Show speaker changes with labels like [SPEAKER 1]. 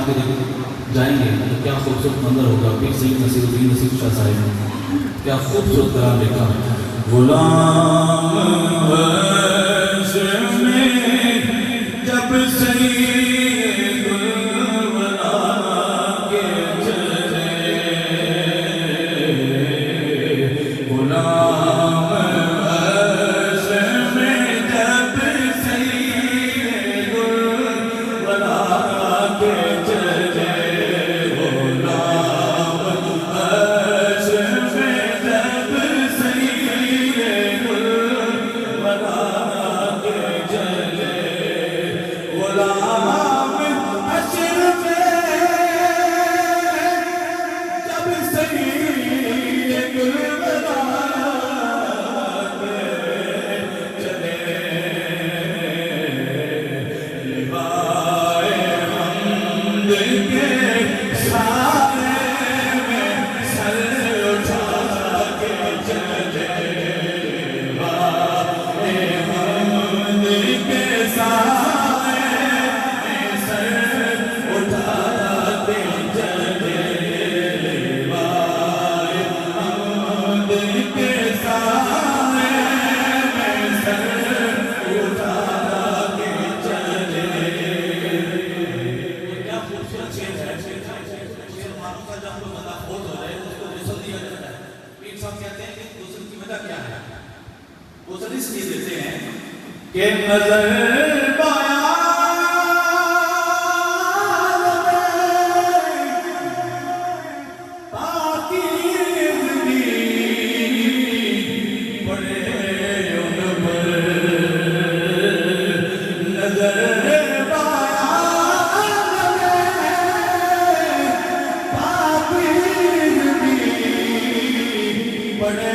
[SPEAKER 1] سماعت کے جائیں گے تو کیا خوبصورت منظر ہوگا. پیر سید نصیر الدین نصیر شاہ صاحب نے کیا خوبصورت کلام لکھا. غلام ہاشم جب سید الورا کے چلے, غلام ہاشم جب سید الورا کے چلے, غلام ہاشم جب سید الورا کے چلے, غلام اشرف جب سید الورا کے چلے, لوائے حمد کے سائے میں سر اٹھا کے چلے, لوائے حمد کے سائے میں سر اٹھا کے چلے, لوائے حمد کے سائے میں سر اٹھا کے چلے. کیا خوبصورت شعر ہے. شعر معروف ہے, جب کوئی بندہ فوت ہو جائے اس کو غسل دیا جاتا ہے. پیر صاحب کہتے ہیں کہ غسل کی وجہ کیا ہے. غسل اس لیے دیتے ہیں کہ نظر پایا پاکیزگی پڑے ان پر, نظر پاکیزگی پڑے